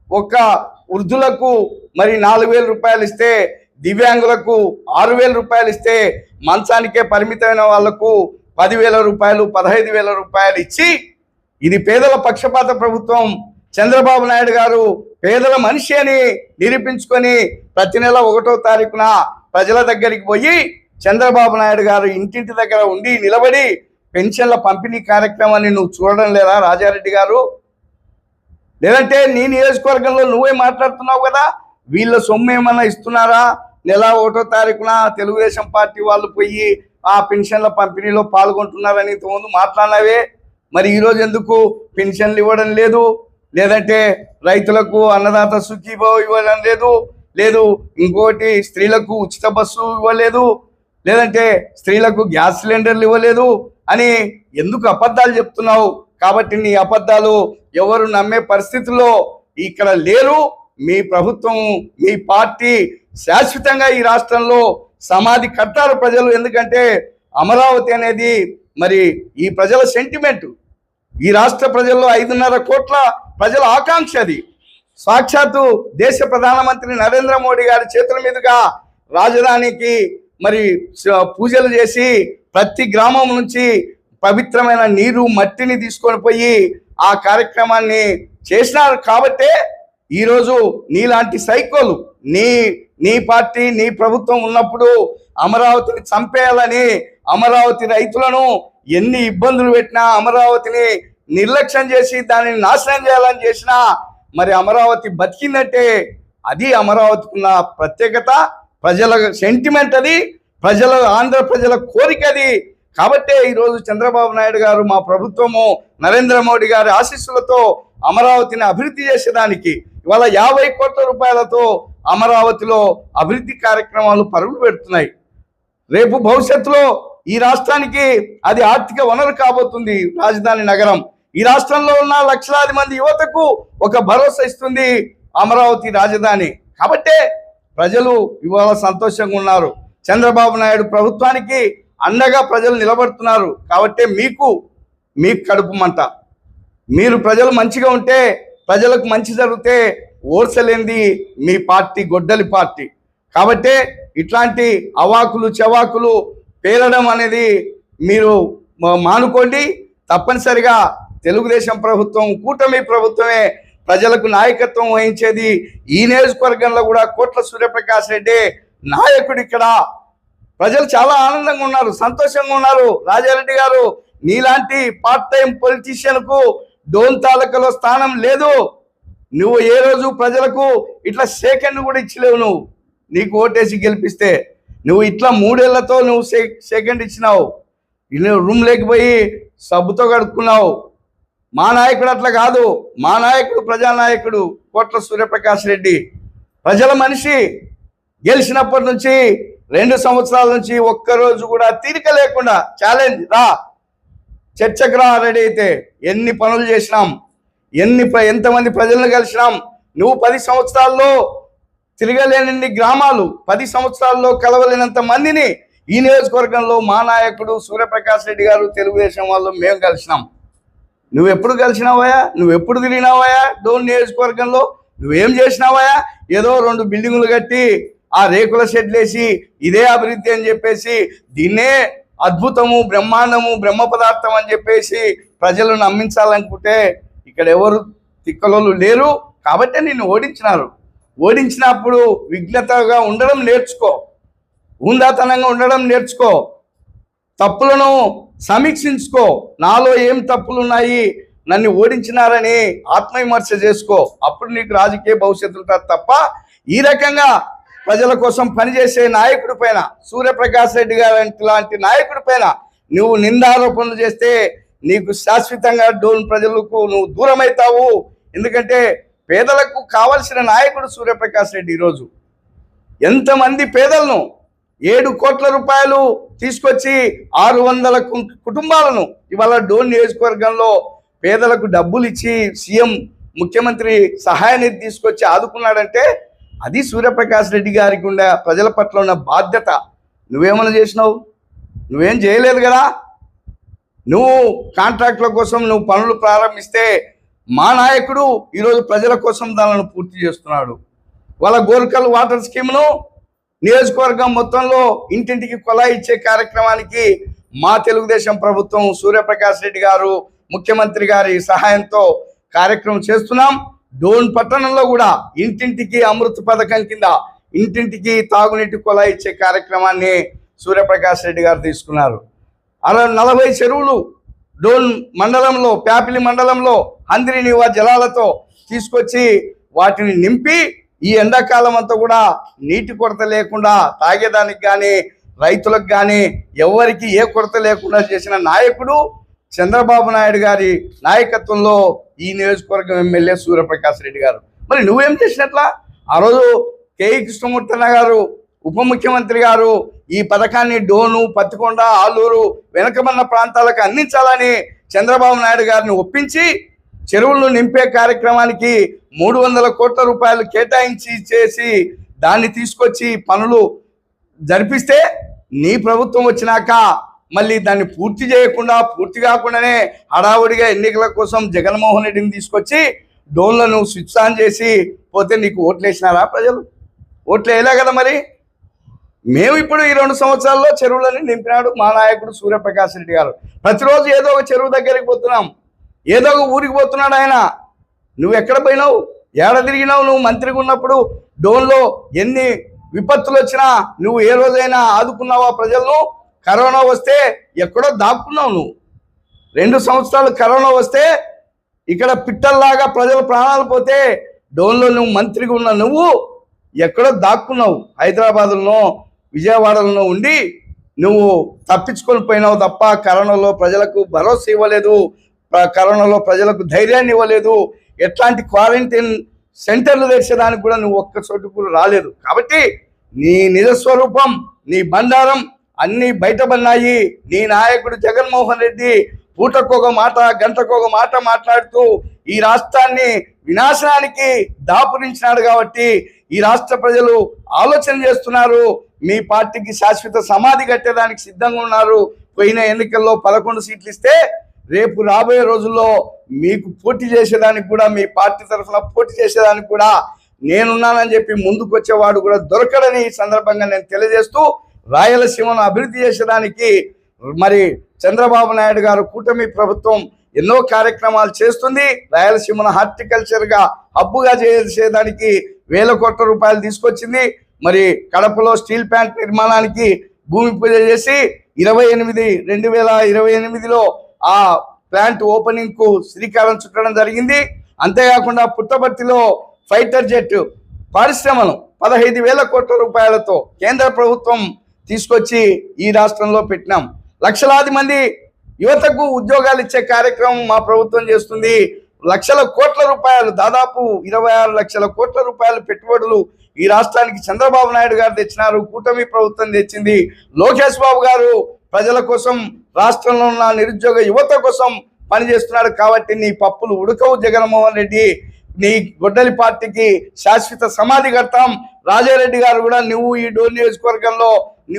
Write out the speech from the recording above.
ఒక వృద్ధులకు మరి 4,000 రూపాయలు ఇస్తే, దివ్యాంగులకు 6,000 రూపాయలు ఇస్తే, మంచానికే పరిమితమైన వాళ్లకు 10,000 రూపాయలు 15,000 రూపాయలు ఇచ్చి, ఇది పేదల పక్షపాత ప్రభుత్వం. చంద్రబాబు నాయుడు గారు పేదల మనిషి అని నిరూపించుకొని ప్రతి నెల 1వ తారీఖున ప్రజల దగ్గరికి పోయి చంద్రబాబు నాయుడు గారు ఇంటింటి దగ్గర ఉండి నిలబడి పెన్షన్ల పంపిణీ కార్యక్రమాన్ని నువ్వు చూడడం లేదా రాజారెడ్డి గారు? లేదంటే నీ నియోజకవర్గంలో నువ్వే మాట్లాడుతున్నావు కదా, వీళ్ళ సొమ్ము ఏమన్నా ఇస్తున్నారా? నెల 1వ తారీఖున తెలుగుదేశం పార్టీ వాళ్ళు పోయి ఆ పెన్షన్ల పంపిణీలో పాల్గొంటున్నారని ముందు మాట్లాడినవే. మరి ఈరోజు ఎందుకు పెన్షన్లు ఇవ్వడం లేదు? లేదంటే రైతులకు అన్నదాత సుఖీభావ ఇవ్వడం లేదు, ఇంకోటి స్త్రీలకు ఉచిత బస్సు ఇవ్వలేదు, లేదంటే స్త్రీలకు గ్యాస్ సిలిండర్లు ఇవ్వలేదు అని ఎందుకు అబద్ధాలు చెప్తున్నావు? కాబట్టి నీ అబద్ధాలు ఎవరు నమ్మే పరిస్థితుల్లో ఇక్కడ లేరు. మీ ప్రభుత్వం, మీ పార్టీ శాశ్వతంగా ఈ రాష్ట్రంలో సమాధి కట్టారు ప్రజలు. ఎందుకంటే అమరావతి అనేది మరి ఈ ప్రజల సెంటిమెంట్, ఈ రాష్ట్ర ప్రజల్లో 5.5 కోట్ల ప్రజల ఆకాంక్ష. అది సాక్షాత్తు దేశ ప్రధానమంత్రి నరేంద్ర మోడీ గారి చేతుల మీదుగా రాజధానికి మరి పూజలు చేసి ప్రతి గ్రామం నుంచి పవిత్రమైన నీరు మట్టిని తీసుకొని పోయి ఆ కార్యక్రమాన్ని చేసినారు. కాబట్టే ఈరోజు నీలాంటి సైకోలు నీ పార్టీ, నీ ప్రభుత్వం ఉన్నప్పుడు అమరావతిని చంపేయాలని, అమరావతి రైతులను ఎన్ని ఇబ్బందులు పెట్టినా, అమరావతిని నిర్లక్ష్యం చేసి దానిని నాశనం చేయాలని చేసినా మరి అమరావతి బతికిందంటే అది అమరావతికి ఉన్న ప్రత్యేకత, ప్రజల సెంటిమెంట్, అది ప్రజల, ఆంధ్ర ప్రజల కోరిక అది. కాబట్టే ఈరోజు చంద్రబాబు నాయుడు గారు, మా ప్రభుత్వము, నరేంద్ర మోడీ గారి ఆశీస్సులతో అమరావతిని అభివృద్ధి చేసేదానికి ఇవాళ 50 కోట్ల రూపాయలతో అమరావతిలో అభివృద్ధి కార్యక్రమాలు పరుగులు పెడుతున్నాయి. రేపు భవిష్యత్తులో ఈ రాష్ట్రానికి అది ఆర్థిక వనరు కాబోతుంది రాజధాని నగరం. ఈ రాష్ట్రంలో ఉన్న లక్షలాది మంది యువతకు ఒక భరోసా ఇస్తుంది అమరావతి రాజధాని. కాబట్టే ప్రజలు ఇవాళ సంతోషంగా ఉన్నారు. చంద్రబాబు నాయుడు ప్రభుత్వానికి అండగా ప్రజలు నిలబడుతున్నారు. కాబట్టి మీకు కడుపు మంట. మీరు ప్రజలు మంచిగా ఉంటే, ప్రజలకు మంచి జరిగితే ఓర్చలేంది మీ పార్టీ, గొడ్డలి పార్టీ. కాబట్టే ఇట్లాంటి అవాకులు చెవాకులు పేలడం అనేది మీరు మానుకోండి. తప్పనిసరిగా తెలుగుదేశం ప్రభుత్వం, కూటమి ప్రభుత్వమే ప్రజలకు నాయకత్వం వహించేది. ఈ నియోజకవర్గంలో కూడా కోట్ల సూర్యప్రకాష్ రెడ్డి నాయకుడు. ఇక్కడ ప్రజలు చాలా ఆనందంగా ఉన్నారు, సంతోషంగా ఉన్నారు. రాజారెడ్డి గారు, నీలాంటి పార్ట్ టైం పొలిటీషియన్కు డోన్ తాలూకాలో స్థానం లేదు. నువ్వు ఏ రోజు ప్రజలకు ఇట్లా సెకండ్ కూడా ఇచ్చలేవు. నీకు ఓటేసి గెలిపిస్తే నువ్వు ఇట్లా 3 ఏళ్లతో నువ్వు సెకండ్ ఇచ్చినావు. నువ్వు రూమ్ లేకపోయి సబ్బుతో కడుక్కున్నావు. మా నాయకుడు అట్లా కాదు. మా నాయకుడు ప్రజానాయకుడు కోట్ల సూర్యప్రకాష్ రెడ్డి, ప్రజల మనిషి. గెలిచినప్పటి నుంచి 2 సంవత్సరాల నుంచి ఒక్కరోజు కూడా తీరిక లేకుండా ఛాలెంజ్ రా, చర్చకు రా రెడీ అయితే. ఎన్ని పనులు చేసినాం, ఎంతమంది ప్రజలను కలిసినాం. నువ్వు 10 సంవత్సరాల్లో తిరగలేని గ్రామాలు, 10 సంవత్సరాల్లో కలవలేనంత మందిని ఈ నియోజకవర్గంలో మా నాయకుడు సూర్యప్రకాష్ రెడ్డి గారు, తెలుగుదేశం వాళ్ళు, మేము కలిసినాం. నువ్వెప్పుడు కలిసినావయా? నువ్వెప్పుడు తిరిగినావయా? డోన్ నియోజకవర్గంలో నువ్వేం చేసినావయా? ఏదో 2 బిల్డింగులు కట్టి ఆ రేకుల షెడ్లు వేసి ఇదే అభివృద్ధి అని చెప్పేసి, దీన్నే అద్భుతము, బ్రహ్మాండము, బ్రహ్మ పదార్థం అని చెప్పేసి ప్రజలను నమ్మించాలనుకుంటే ఇక్కడ ఎవరు తిక్కలోళ్ళు లేరు. కాబట్టి నిన్ను ఓడించినారు. ఓడించినప్పుడు విఘ్నతగా ఉండడం నేర్చుకో, హుందాతనంగా ఉండడం నేర్చుకో, తప్పులను సమీక్షించుకో. నాలో ఏం తప్పులు ఉన్నాయి, నన్ను ఓడించినారని ఆత్మవిమర్శ చేసుకో. అప్పుడు నీకు రాజకీయ భవిష్యత్తు ఉంటుంది. తప్ప ఈ రకంగా ప్రజల కోసం పనిచేసే నాయకుడి పైన, సూర్యప్రకాష్ రెడ్డి గారు లాంటి నాయకుడి పైన నువ్వు నిందారోపణలు చేస్తే నీకు శాశ్వతంగా డోన్ ప్రజలకు నువ్వు దూరం అవుతావు. ఎందుకంటే పేదలకు కావలసిన నాయకుడు సూర్యప్రకాష్ రెడ్డి. ఈరోజు ఎంతమంది పేదలను 7 కోట్ల రూపాయలు తీసుకొచ్చి 600 కుటుంబాలను ఇవాళ డోన్ నియోజకవర్గంలో పేదలకు డబ్బులు ఇచ్చి సీఎం, ముఖ్యమంత్రి సహాయ నిధి తీసుకొచ్చి ఆదుకున్నాడంటే అది సూర్యప్రకాష్ రెడ్డి గారికి ఉండే ప్రజల పట్ల ఉన్న బాధ్యత. నువ్వేమన్నా చేసినావు? నువ్వేం చేయలేదు కదా. నువ్వు కాంట్రాక్టుల కోసం నువ్వు పనులు ప్రారంభిస్తే మా నాయకుడు ఈరోజు ప్రజల కోసం దానిని పూర్తి చేస్తున్నాడు. వాళ్ళ గోల్కల్ వాటర్ స్కీమ్ను నియోజకవర్గం మొత్తంలో ఇంటింటికి కొలాయి ఇచ్చే కార్యక్రమానికి మా తెలుగుదేశం ప్రభుత్వం సూర్యప్రకాష్ రెడ్డి గారు ముఖ్యమంత్రి గారి సహాయంతో కార్యక్రమం చేస్తున్నాం. డోన్ పట్టణంలో కూడా ఇంటింటికి అమృత్ పథకం కింద ఇంటింటికి తాగునీటి కొలాయి ఇచ్చే కార్యక్రమాన్ని సూర్యప్రకాష్ రెడ్డి గారు తీసుకున్నారు. అలా 40 చెరువులు డోన్ మండలంలో, ప్యాపిలి మండలంలో హంద్రి నివా జలాలతో తీసుకొచ్చి వాటిని నింపి ఈ ఎండాకాలం అంతా కూడా నీటి కొరత లేకుండా తాగేదానికి కానీ రైతులకు కానీ ఎవరికి ఏ కొరత లేకుండా చేసిన నాయకుడు చంద్రబాబు నాయుడు గారి నాయకత్వంలో ఈ నియోజకవర్గం ఎమ్మెల్యే సూర్యప్రకాష్ రెడ్డి గారు. మరి నువ్వేం చేసినట్లా? ఆ రోజు కేఈ కృష్ణమూర్తి గారు ఉప ముఖ్యమంత్రి గారు ఈ పథకాన్ని డోను, పత్తికొండ, ఆలూరు, వెనకబడిన ప్రాంతాలకు అందించాలని చంద్రబాబు నాయుడు గారిని ఒప్పించి చెరువులను నింపే కార్యక్రమానికి 300 కోట్ల రూపాయలు కేటాయించి చేసి దాన్ని తీసుకొచ్చి పనులు జరిపిస్తే నీ ప్రభుత్వం వచ్చినాక మళ్ళీ దాన్ని పూర్తి చేయకుండా, పూర్తి కాకుండానే హడావుడిగా ఎన్నికల కోసం జగన్మోహన్ రెడ్డిని తీసుకొచ్చి డోన్లను స్విచ్ ఆన్ చేసి పోతే నీకు ఓట్లు వేసినారా ప్రజలు? ఓట్లు వేయలే కదా. మరి మేము ఇప్పుడు ఈ 2 సంవత్సరాల్లో చెరువులని నింపినాడు మా నాయకుడు సూర్యప్రకాష్ రెడ్డి గారు. ప్రతిరోజు ఏదో ఒక చెరువు దగ్గరికి పోతున్నాం, ఏదో ఒక ఊరికి పోతున్నాడు ఆయన. నువ్వు ఎక్కడ పోయినావు? ఏడ తిరిగినావు? నువ్వు మంత్రిగా ఉన్నప్పుడు డోన్లో ఎన్ని విపత్తులు వచ్చినా నువ్వు ఏ రోజైనా ఆదుకున్నావా ప్రజలను? కరోనా వస్తే ఎక్కడో దాక్కున్నావు నువ్వు. 2 సంవత్సరాలు కరోనా వస్తే ఇక్కడ పిట్టల్లాగా ప్రజల ప్రాణాలు పోతే డోన్లో నువ్వు మంత్రిగా ఉన్న నువ్వు ఎక్కడో దాక్కున్నావు. హైదరాబాద్లో, విజయవాడలో ఉండి నువ్వు తప్పించుకొని పోయినావు తప్ప కరోనాలో ప్రజలకు భరోసా ఇవ్వలేదు, కరోనాలో ప్రజలకు ధైర్యాన్ని ఇవ్వలేదు, ఎట్లాంటి క్వారంటైన్ సెంటర్లు తెరిచేదానికి కూడా నువ్వు ఒక్క చోటు కూడా రాలేదు. కాబట్టి నీ నిజస్వరూపం, నీ బండారం అన్నీ బయటపడినాయి. నీ నాయకుడు జగన్మోహన్ రెడ్డి పూటకొక మాట, గంటకొక మాట మాట్లాడుతూ ఈ రాష్ట్రాన్ని వినాశనానికి దాపురించినాడు. కాబట్టి ఈ రాష్ట్ర ప్రజలు ఆలోచన చేస్తున్నారు, మీ పార్టీకి శాశ్వత సమాధి కట్టేదానికి సిద్ధంగా ఉన్నారు. పోయిన ఎన్నికల్లో 11 సీట్లు ఇస్తే రేపు రాబోయే రోజుల్లో మీకు పోటీ చేసేదానికి కూడా, మీ పార్టీ తరఫున పోటీ చేసేదానికి కూడా నేనున్నానని చెప్పి ముందుకు వచ్చేవాడు కూడా దొరకడని ఈ సందర్భంగా నేను తెలియజేస్తూ, రాయలసీమను అభివృద్ధి చేసేదానికి మరి చంద్రబాబు నాయుడు గారు కూటమి ప్రభుత్వం ఎన్నో కార్యక్రమాలు చేస్తుంది. రాయలసీమను హార్టికల్చర్గా హబ్బుగా చేసేదానికి 1000 కోట్ల రూపాయలు తీసుకొచ్చింది. మరి కడపలో స్టీల్ ప్లాంట్ నిర్మాణానికి భూమి పూజ చేసి 2028లో ఆ ప్లాంట్ ఓపెనింగ్కు శ్రీకారం చుట్టడం జరిగింది. అంతేకాకుండా పుట్టపర్తిలో ఫైటర్ జెట్ పరిశ్రమను 15,000 కోట్ల రూపాయలతో కేంద్ర ప్రభుత్వం తీసుకొచ్చి ఈ రాష్ట్రంలో పెట్టినాం. లక్షలాది మంది యువతకు ఉద్యోగాలు ఇచ్చే కార్యక్రమం మా ప్రభుత్వం చేస్తుంది. లక్షల కోట్ల రూపాయలు, దాదాపు 26 లక్షల కోట్ల రూపాయల పెట్టుబడులు ఈ రాష్ట్రానికి చంద్రబాబు నాయుడు గారు తెచ్చినారు, కూటమి ప్రభుత్వం తెచ్చింది. లోకేష్ బాబు గారు ప్రజల కోసం, రాష్ట్రంలో ఉన్న నిరుద్యోగ యువత కోసం పనిచేస్తున్నాడు. కాబట్టి నీ పప్పులు ఉడకవు జగన్మోహన్ రెడ్డి, నీ గొడ్డలి పార్టీకి శాశ్వత సమాధి కడతాం. రాజారెడ్డి గారు కూడా నువ్వు ఈ డోన్ నియోజకవర్గంలో